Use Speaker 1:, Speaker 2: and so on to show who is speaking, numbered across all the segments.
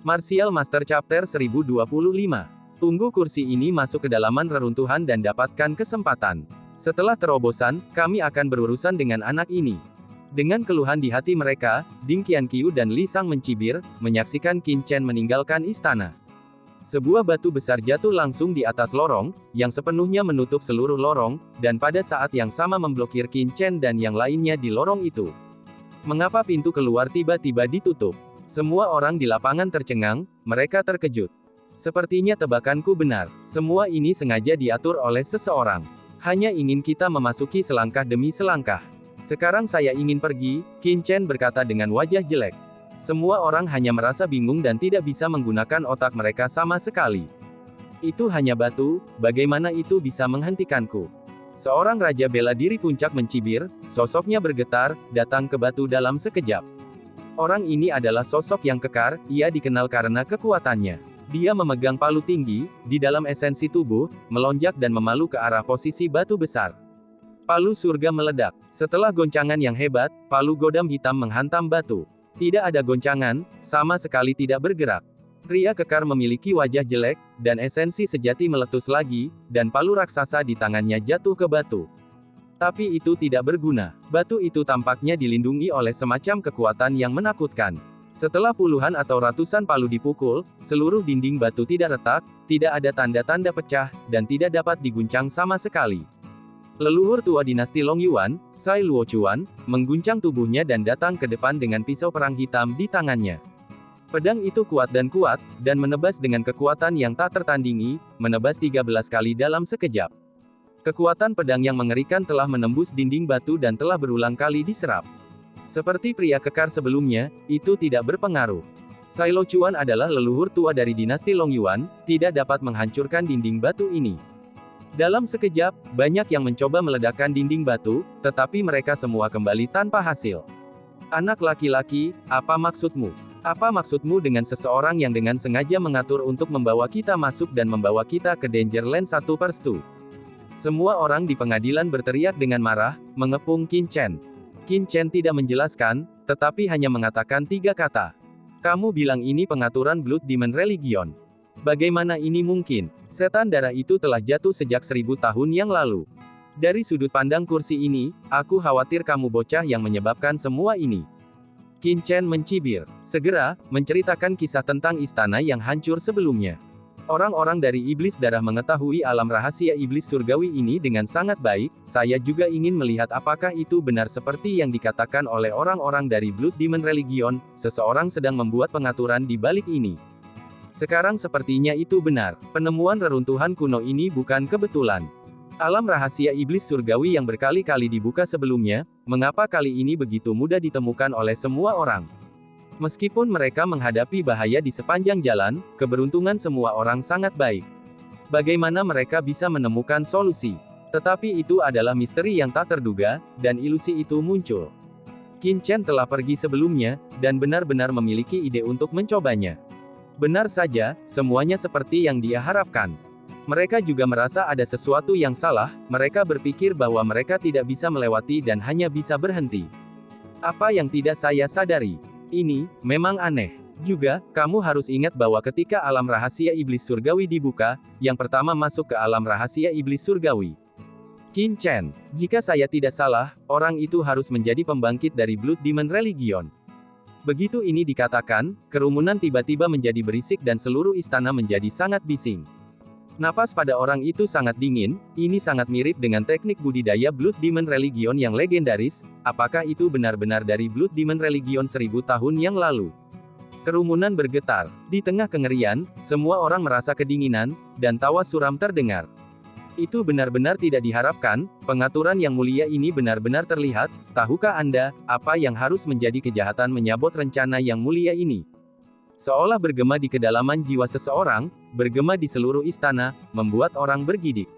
Speaker 1: Martial Master Chapter 1025. Tunggu kursi ini masuk ke dalaman reruntuhan dan dapatkan kesempatan. Setelah terobosan, kami akan berurusan dengan anak ini. Dengan keluhan di hati mereka, Ding Qianqiu dan Li Sang mencibir, menyaksikan Qin Chen meninggalkan istana. Sebuah batu besar jatuh langsung di atas lorong, yang sepenuhnya menutup seluruh lorong, dan pada saat yang sama memblokir Qin Chen dan yang lainnya di lorong itu. Mengapa pintu keluar tiba-tiba ditutup? Semua orang di lapangan tercengang, mereka terkejut. Sepertinya tebakanku benar, semua ini sengaja diatur oleh seseorang. Hanya ingin kita memasuki selangkah demi selangkah. Sekarang saya ingin pergi, Qin Chen berkata dengan wajah jelek. Semua orang hanya merasa bingung dan tidak bisa menggunakan otak mereka sama sekali. Itu hanya batu, bagaimana itu bisa menghentikanku? Seorang raja bela diri puncak mencibir, sosoknya bergetar, datang ke batu dalam sekejap. Orang ini adalah sosok yang kekar, ia dikenal karena kekuatannya. Dia memegang palu tinggi, di dalam esensi tubuh, melonjak dan memalu ke arah posisi batu besar. Palu surga meledak. Setelah goncangan yang hebat, palu godam hitam menghantam batu. Tidak ada goncangan, sama sekali tidak bergerak. Pria kekar memiliki wajah jelek, dan esensi sejati meletus lagi, dan palu raksasa di tangannya jatuh ke batu. Tapi itu tidak berguna. Batu itu tampaknya dilindungi oleh semacam kekuatan yang menakutkan. Setelah puluhan atau ratusan palu dipukul, seluruh dinding batu tidak retak, tidak ada tanda-tanda pecah, dan tidak dapat diguncang sama sekali. Leluhur tua dinasti Long Yuan, Sai Luochuan, mengguncang tubuhnya dan datang ke depan dengan pisau perang hitam di tangannya. Pedang itu kuat, dan menebas dengan kekuatan yang tak tertandingi, menebas 13 kali dalam sekejap. Kekuatan pedang yang mengerikan telah menembus dinding batu dan telah berulang kali diserap. Seperti pria kekar sebelumnya, itu tidak berpengaruh. Sai Luochuan adalah leluhur tua dari dinasti Long Yuan, tidak dapat menghancurkan dinding batu ini. Dalam sekejap, banyak yang mencoba meledakkan dinding batu, tetapi mereka semua kembali tanpa hasil. Anak laki-laki, apa maksudmu? Apa maksudmu dengan seseorang yang dengan sengaja mengatur untuk membawa kita masuk dan membawa kita ke Danger Land 1/2? Semua orang di pengadilan berteriak dengan marah, mengepung Qin Chen. Qin Chen tidak menjelaskan, tetapi hanya mengatakan 3 kata. Kamu bilang ini pengaturan Blood Demon Religion. Bagaimana ini mungkin? Setan darah itu telah jatuh sejak 1000 tahun yang lalu. Dari sudut pandang kursi ini, aku khawatir kamu bocah yang menyebabkan semua ini. Qin Chen mencibir. Segera, menceritakan kisah tentang istana yang hancur sebelumnya. Orang-orang dari iblis darah mengetahui alam rahasia iblis surgawi ini dengan sangat baik, saya juga ingin melihat apakah itu benar seperti yang dikatakan oleh orang-orang dari Blood Demon Religion, seseorang sedang membuat pengaturan di balik ini. Sekarang sepertinya itu benar, penemuan reruntuhan kuno ini bukan kebetulan. Alam rahasia iblis surgawi yang berkali-kali dibuka sebelumnya, mengapa kali ini begitu mudah ditemukan oleh semua orang? Meskipun mereka menghadapi bahaya di sepanjang jalan, keberuntungan semua orang sangat baik. Bagaimana mereka bisa menemukan solusi? Tetapi itu adalah misteri yang tak terduga, dan ilusi itu muncul. Qin Chen telah pergi sebelumnya, dan benar-benar memiliki ide untuk mencobanya. Benar saja, semuanya seperti yang dia harapkan. Mereka juga merasa ada sesuatu yang salah, mereka berpikir bahwa mereka tidak bisa melewati dan hanya bisa berhenti. Apa yang tidak saya sadari? Ini, memang aneh. Juga, kamu harus ingat bahwa ketika alam rahasia iblis surgawi dibuka, yang pertama masuk ke alam rahasia iblis surgawi. Qin Chen, jika saya tidak salah, orang itu harus menjadi pembangkit dari Blood Demon Religion. Begitu ini dikatakan, kerumunan tiba-tiba menjadi berisik dan seluruh istana menjadi sangat bising. Napas pada orang itu sangat dingin, ini sangat mirip dengan teknik budidaya Blood Demon Religion yang legendaris, apakah itu benar-benar dari Blood Demon Religion 1000 tahun yang lalu? Kerumunan bergetar. Di tengah kengerian, semua orang merasa kedinginan, dan tawa suram terdengar. Itu benar-benar tidak diharapkan, pengaturan yang mulia ini benar-benar terlihat, tahukah Anda, apa yang harus menjadi kejahatan menyabot rencana yang mulia ini? Seolah bergema di kedalaman jiwa seseorang, bergema di seluruh istana, membuat orang bergidik.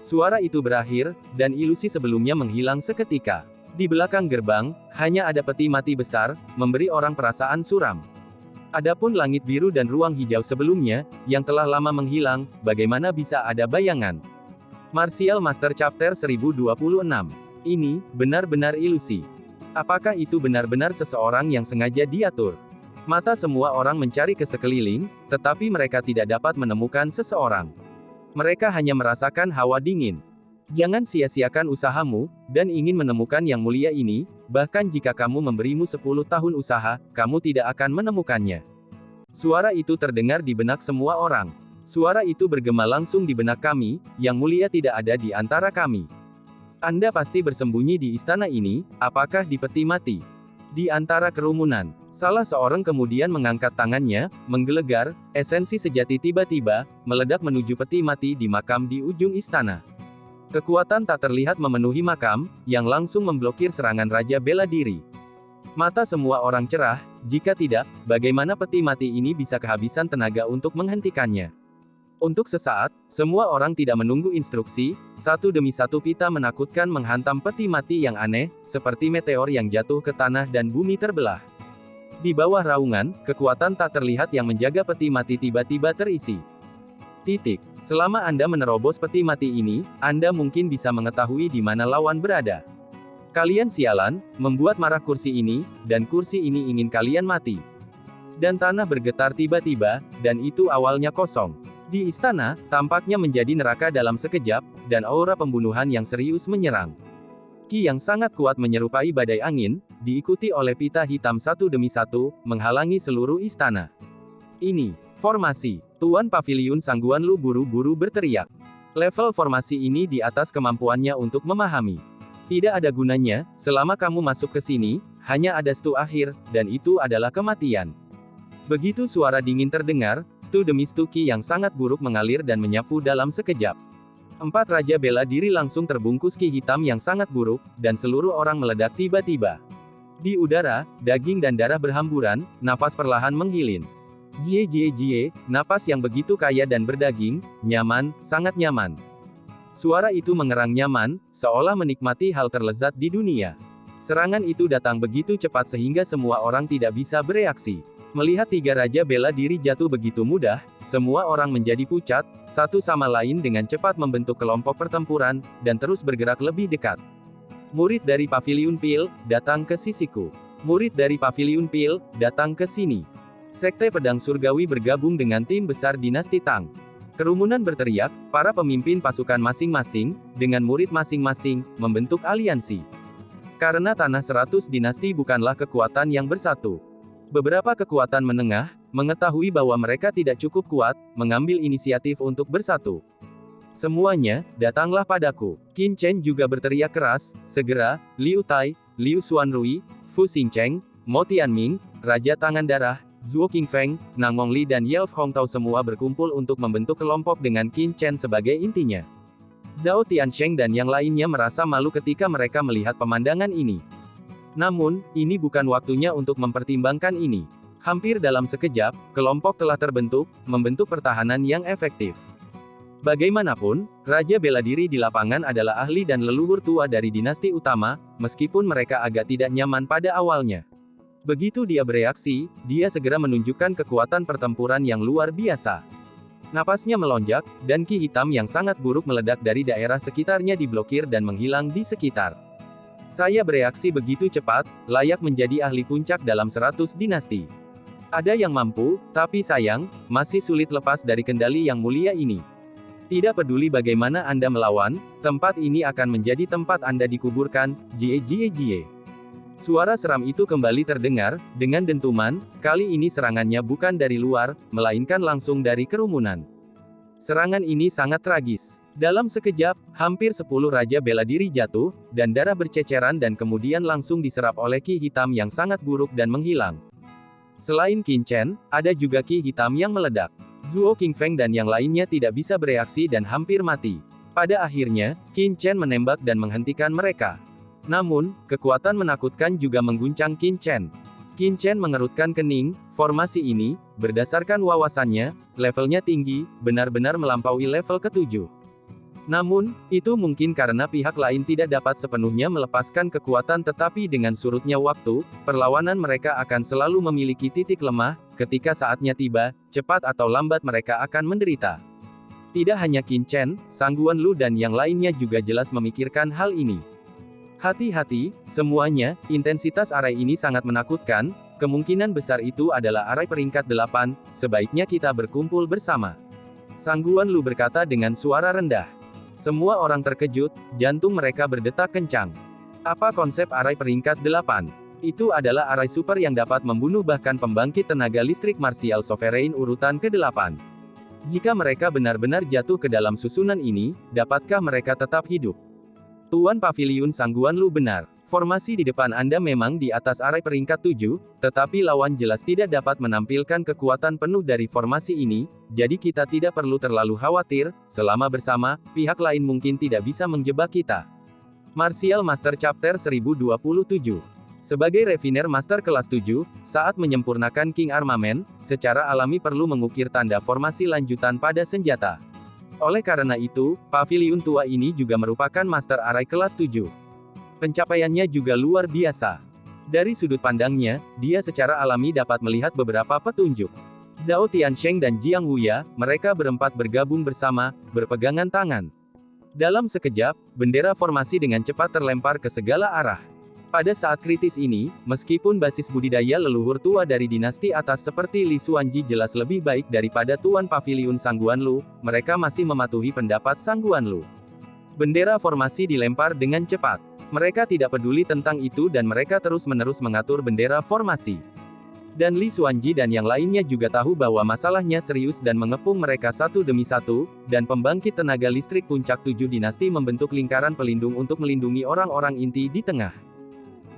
Speaker 1: Suara itu berakhir, dan ilusi sebelumnya menghilang seketika. Di belakang gerbang, hanya ada peti mati besar, memberi orang perasaan suram. Adapun langit biru dan ruang hijau sebelumnya, yang telah lama menghilang, bagaimana bisa ada bayangan? Martial Master Chapter 1026. Ini, benar-benar ilusi. Apakah itu benar-benar seseorang yang sengaja diatur? Mata semua orang mencari ke sekeliling, tetapi mereka tidak dapat menemukan seseorang. Mereka hanya merasakan hawa dingin. Jangan sia-siakan usahamu, dan ingin menemukan yang mulia ini, bahkan jika kamu memberimu 10 tahun usaha, kamu tidak akan menemukannya. Suara itu terdengar di benak semua orang. Suara itu bergema langsung di benak kami, yang mulia tidak ada di antara kami. Anda pasti bersembunyi di istana ini, apakah di peti mati? Di antara kerumunan, salah seorang kemudian mengangkat tangannya, menggelegar, esensi sejati tiba-tiba, meledak menuju peti mati di makam di ujung istana. Kekuatan tak terlihat memenuhi makam, yang langsung memblokir serangan Raja Bela Diri. Mata semua orang cerah, jika tidak, bagaimana peti mati ini bisa kehabisan tenaga untuk menghentikannya? Untuk sesaat, semua orang tidak menunggu instruksi, satu demi satu pita menakutkan menghantam peti mati yang aneh, seperti meteor yang jatuh ke tanah dan bumi terbelah. Di bawah raungan, kekuatan tak terlihat yang menjaga peti mati tiba-tiba terisi. Selama Anda menerobos peti mati ini, Anda mungkin bisa mengetahui di mana lawan berada. Kalian sialan, membuat marah kursi ini, dan kursi ini ingin kalian mati. Dan tanah bergetar tiba-tiba, dan itu awalnya kosong. Di istana, tampaknya menjadi neraka dalam sekejap, dan aura pembunuhan yang serius menyerang. Ki yang sangat kuat menyerupai badai angin, diikuti oleh pita hitam satu demi satu, menghalangi seluruh istana. Ini, formasi. Tuan Paviliun Sangguan Lu buru-buru berteriak. Level formasi ini di atas kemampuannya untuk memahami. Tidak ada gunanya, selama kamu masuk ke sini, hanya ada stu akhir, dan itu adalah kematian. Begitu suara dingin terdengar, stu demi stu ki yang sangat buruk mengalir dan menyapu dalam sekejap. 4 Raja Bela Diri langsung terbungkus ki hitam yang sangat buruk, dan seluruh orang meledak tiba-tiba. Di udara, daging dan darah berhamburan, nafas perlahan menghilin. Jie, napas yang begitu kaya dan berdaging, nyaman, sangat nyaman. Suara itu mengerang nyaman, seolah menikmati hal terlezat di dunia. Serangan itu datang begitu cepat sehingga semua orang tidak bisa bereaksi. Melihat 3 Raja Bela Diri jatuh begitu mudah, semua orang menjadi pucat, satu sama lain dengan cepat membentuk kelompok pertempuran, dan terus bergerak lebih dekat. Murid dari Paviliun Pil, datang ke sisiku. Murid dari Paviliun Pil, datang ke sini. Sekte Pedang Surgawi bergabung dengan tim besar Dinasti Tang. Kerumunan berteriak, para pemimpin pasukan masing-masing, dengan murid masing-masing, membentuk aliansi. Karena Tanah 100 Dinasti bukanlah kekuatan yang bersatu. Beberapa kekuatan menengah, mengetahui bahwa mereka tidak cukup kuat, mengambil inisiatif untuk bersatu. Semuanya, datanglah padaku. Qin Chen juga berteriak keras, segera, Liu Tai, Liu Xuanrui, Fu Xingcheng, Mo Tianming, Raja Tangan Darah, Zhuo Qingfeng, Nangong Li dan Yelf Hongtao semua berkumpul untuk membentuk kelompok dengan Qin Chen sebagai intinya. Zhao Tiansheng dan yang lainnya merasa malu ketika mereka melihat pemandangan ini. Namun, ini bukan waktunya untuk mempertimbangkan ini. Hampir dalam sekejap, kelompok telah terbentuk, membentuk pertahanan yang efektif. Bagaimanapun, Raja Bela Diri di lapangan adalah ahli dan leluhur tua dari dinasti utama, meskipun mereka agak tidak nyaman pada awalnya. Begitu dia bereaksi, dia segera menunjukkan kekuatan pertempuran yang luar biasa. Napasnya melonjak, dan ki hitam yang sangat buruk meledak dari daerah sekitarnya diblokir dan menghilang di sekitar. Saya bereaksi begitu cepat, layak menjadi ahli puncak dalam 100 dinasti. Ada yang mampu, tapi sayang, masih sulit lepas dari kendali yang mulia ini. Tidak peduli bagaimana Anda melawan, tempat ini akan menjadi tempat Anda dikuburkan, jie. Suara seram itu kembali terdengar, dengan dentuman, kali ini serangannya bukan dari luar, melainkan langsung dari kerumunan. Serangan ini sangat tragis. Dalam sekejap, hampir 10 Raja Bela Diri jatuh, dan darah berceceran dan kemudian langsung diserap oleh ki hitam yang sangat buruk dan menghilang. Selain Qin Chen, ada juga ki hitam yang meledak. Zhuo Qingfeng dan yang lainnya tidak bisa bereaksi dan hampir mati. Pada akhirnya, Qin Chen menembak dan menghentikan mereka. Namun, kekuatan menakutkan juga mengguncang Qin Chen. Qin Chen mengerutkan kening, formasi ini, berdasarkan wawasannya, levelnya tinggi, benar-benar melampaui level ke-7. Namun, itu mungkin karena pihak lain tidak dapat sepenuhnya melepaskan kekuatan tetapi dengan surutnya waktu, perlawanan mereka akan selalu memiliki titik lemah, ketika saatnya tiba, cepat atau lambat mereka akan menderita. Tidak hanya Qin Chen, Sangguan Lu dan yang lainnya juga jelas memikirkan hal ini. Hati-hati, semuanya, intensitas arai ini sangat menakutkan, kemungkinan besar itu adalah arai peringkat 8, sebaiknya kita berkumpul bersama. Sang Guan Lu berkata dengan suara rendah. Semua orang terkejut, jantung mereka berdetak kencang. Apa konsep arai peringkat 8? Itu adalah arai super yang dapat membunuh bahkan pembangkit tenaga listrik martial sovereign urutan ke-8. Jika mereka benar-benar jatuh ke dalam susunan ini, dapatkah mereka tetap hidup? Tuan Paviliun Sang Guan Lu benar. Formasi di depan Anda memang di atas arai peringkat 7, tetapi lawan jelas tidak dapat menampilkan kekuatan penuh dari formasi ini, jadi kita tidak perlu terlalu khawatir, selama bersama, pihak lain mungkin tidak bisa menjebak kita. Martial Master Chapter 1027. Sebagai Refiner Master kelas 7, saat menyempurnakan King Armament, secara alami perlu mengukir tanda formasi lanjutan pada senjata. Oleh karena itu, Paviliun tua ini juga merupakan Master Arai kelas 7. Pencapaiannya juga luar biasa. Dari sudut pandangnya, dia secara alami dapat melihat beberapa petunjuk. Zhao Tiansheng dan Jiang Wuya, mereka berempat bergabung bersama, berpegangan tangan. Dalam sekejap, bendera formasi dengan cepat terlempar ke segala arah. Pada saat kritis ini, meskipun basis budidaya leluhur tua dari dinasti atas seperti Li Xuanji jelas lebih baik daripada Tuan Paviliun Sang Guan Lu, mereka masih mematuhi pendapat Sang Guan Lu. Bendera formasi dilempar dengan cepat. Mereka tidak peduli tentang itu dan mereka terus-menerus mengatur bendera formasi. Dan Li Xuanji dan yang lainnya juga tahu bahwa masalahnya serius dan mengepung mereka satu demi satu, dan pembangkit tenaga listrik puncak 7 dinasti membentuk lingkaran pelindung untuk melindungi orang-orang inti di tengah.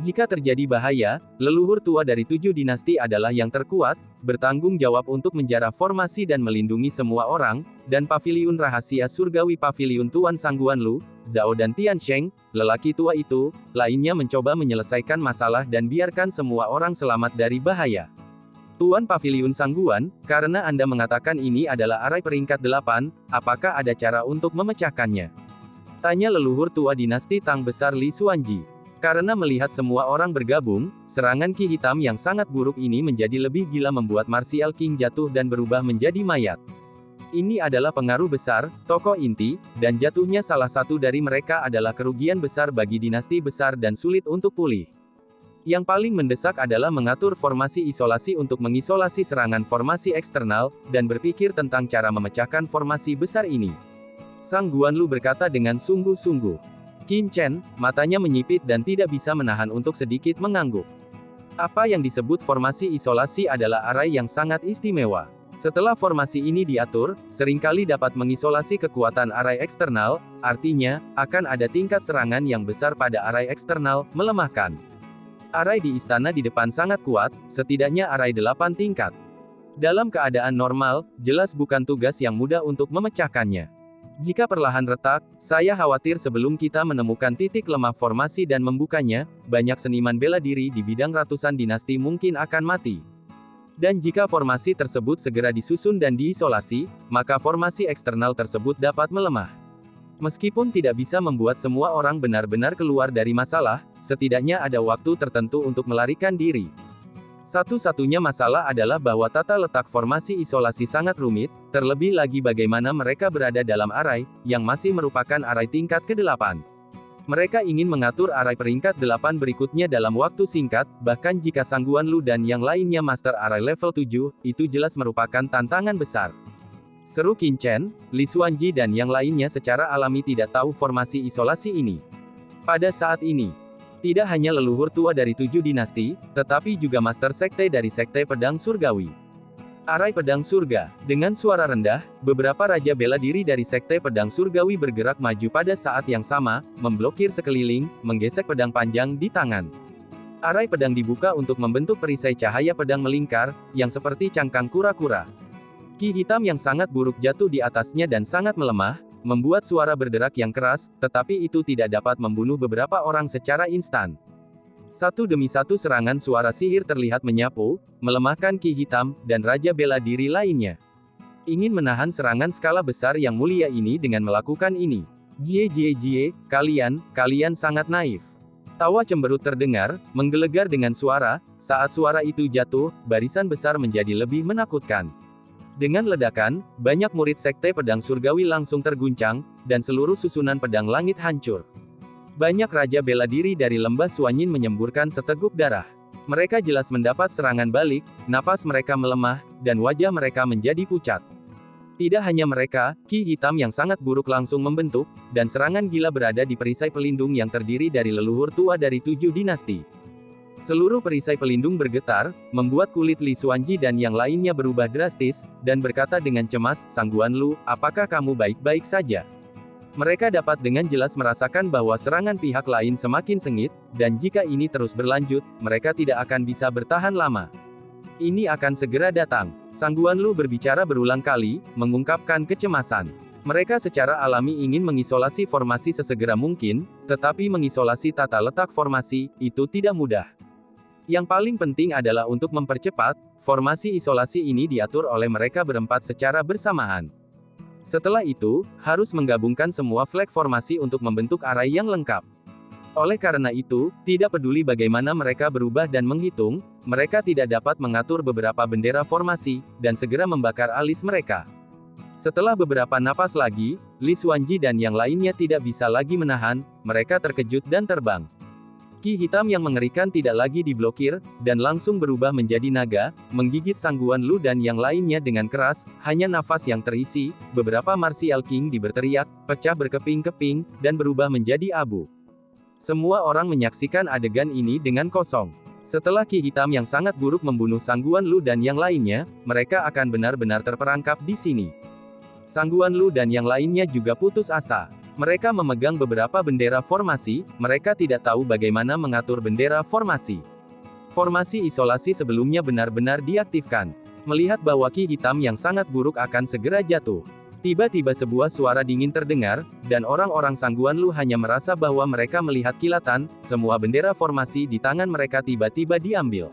Speaker 1: Jika terjadi bahaya, leluhur tua dari 7 dinasti adalah yang terkuat, bertanggung jawab untuk menjara formasi dan melindungi semua orang, dan Paviliun Rahasia Surgawi Paviliun Tuan Sang Guan Lu, Zhao dan Tiansheng, lelaki tua itu, lainnya mencoba menyelesaikan masalah dan biarkan semua orang selamat dari bahaya. Tuan Paviliun Sang Guan, karena Anda mengatakan ini adalah arai peringkat 8, apakah ada cara untuk memecahkannya? Tanya leluhur tua dinasti Tang Besar Li Xuanji. Karena melihat semua orang bergabung, serangan Ki Hitam yang sangat buruk ini menjadi lebih gila membuat Martial King jatuh dan berubah menjadi mayat. Ini adalah pengaruh besar, tokoh inti, dan jatuhnya salah satu dari mereka adalah kerugian besar bagi dinasti besar dan sulit untuk pulih. Yang paling mendesak adalah mengatur formasi isolasi untuk mengisolasi serangan formasi eksternal, dan berpikir tentang cara memecahkan formasi besar ini. Sang Guan Lu berkata dengan sungguh-sungguh. Qin Chen, matanya menyipit dan tidak bisa menahan untuk sedikit mengangguk. Apa yang disebut formasi isolasi adalah arai yang sangat istimewa. Setelah formasi ini diatur, seringkali dapat mengisolasi kekuatan arai eksternal, artinya, akan ada tingkat serangan yang besar pada arai eksternal, melemahkan. Arai di istana di depan sangat kuat, setidaknya arai 8 tingkat. Dalam keadaan normal, jelas bukan tugas yang mudah untuk memecahkannya. Jika perlahan retak, saya khawatir sebelum kita menemukan titik lemah formasi dan membukanya, banyak seniman bela diri di bidang ratusan dinasti mungkin akan mati. Dan jika formasi tersebut segera disusun dan diisolasi, maka formasi eksternal tersebut dapat melemah. Meskipun tidak bisa membuat semua orang benar-benar keluar dari masalah, setidaknya ada waktu tertentu untuk melarikan diri. Satu-satunya masalah adalah bahwa tata letak formasi isolasi sangat rumit, terlebih lagi bagaimana mereka berada dalam arai, yang masih merupakan arai tingkat ke-8. Mereka ingin mengatur arai peringkat 8 berikutnya dalam waktu singkat, bahkan jika Sang Guan Lu dan yang lainnya Master Arai level 7, itu jelas merupakan tantangan besar. Seru Qin Chen, Li Xuanji dan yang lainnya secara alami tidak tahu formasi isolasi ini. Pada saat ini, tidak hanya leluhur tua dari 7 dinasti, tetapi juga Master Sekte dari Sekte Pedang Surgawi. Arai Pedang Surga. Dengan suara rendah, beberapa raja bela diri dari Sekte Pedang Surgawi bergerak maju pada saat yang sama, memblokir sekeliling, menggesek pedang panjang di tangan. Arai pedang dibuka untuk membentuk perisai cahaya pedang melingkar, yang seperti cangkang kura-kura. Ki hitam yang sangat buruk jatuh di atasnya dan sangat melemah, membuat suara berderak yang keras, tetapi itu tidak dapat membunuh beberapa orang secara instan. Satu demi satu serangan suara sihir terlihat menyapu, melemahkan Ki Hitam, dan Raja Bela Diri lainnya. Ingin menahan serangan skala besar yang mulia ini dengan melakukan ini. Jie, kalian sangat naif. Tawa cemberut terdengar, menggelegar dengan suara, saat suara itu jatuh, barisan besar menjadi lebih menakutkan. Dengan ledakan, banyak murid Sekte Pedang Surgawi langsung terguncang, dan seluruh susunan pedang langit hancur. Banyak raja bela diri dari lembah Suanyin menyemburkan seteguk darah. Mereka jelas mendapat serangan balik, napas mereka melemah, dan wajah mereka menjadi pucat. Tidak hanya mereka, ki hitam yang sangat buruk langsung membentuk, dan serangan gila berada di perisai pelindung yang terdiri dari leluhur tua dari 7 dinasti. Seluruh perisai pelindung bergetar, membuat kulit Li Xuanji dan yang lainnya berubah drastis, dan berkata dengan cemas, "Sang Guan Lu, apakah kamu baik-baik saja?" Mereka dapat dengan jelas merasakan bahwa serangan pihak lain semakin sengit, dan jika ini terus berlanjut, mereka tidak akan bisa bertahan lama. Ini akan segera datang. Sang Guan Lu berbicara berulang kali, mengungkapkan kecemasan. Mereka secara alami ingin mengisolasi formasi sesegera mungkin, tetapi mengisolasi tata letak formasi, itu tidak mudah. Yang paling penting adalah untuk mempercepat, formasi isolasi ini diatur oleh mereka berempat secara bersamaan. Setelah itu, harus menggabungkan semua flag formasi untuk membentuk array yang lengkap. Oleh karena itu, tidak peduli bagaimana mereka berubah dan menghitung, mereka tidak dapat mengatur beberapa bendera formasi, dan segera membakar alis mereka. Setelah beberapa napas lagi, Li Xuanji dan yang lainnya tidak bisa lagi menahan, mereka terkejut dan terbang. Ki hitam yang mengerikan tidak lagi diblokir, dan langsung berubah menjadi naga, menggigit Sang Guan Lu dan yang lainnya dengan keras, hanya nafas yang terisi, beberapa Martial King berteriak, pecah berkeping-keping, dan berubah menjadi abu. Semua orang menyaksikan adegan ini dengan kosong. Setelah ki hitam yang sangat buruk membunuh Sang Guan Lu dan yang lainnya, mereka akan benar-benar terperangkap di sini. Sang Guan Lu dan yang lainnya juga putus asa. Mereka memegang beberapa bendera formasi, mereka tidak tahu bagaimana mengatur bendera formasi. Formasi isolasi sebelumnya benar-benar diaktifkan. Melihat bahwa ki hitam yang sangat buruk akan segera jatuh. Tiba-tiba sebuah suara dingin terdengar, dan orang-orang Sang Guan Lu hanya merasa bahwa mereka melihat kilatan, semua bendera formasi di tangan mereka tiba-tiba diambil.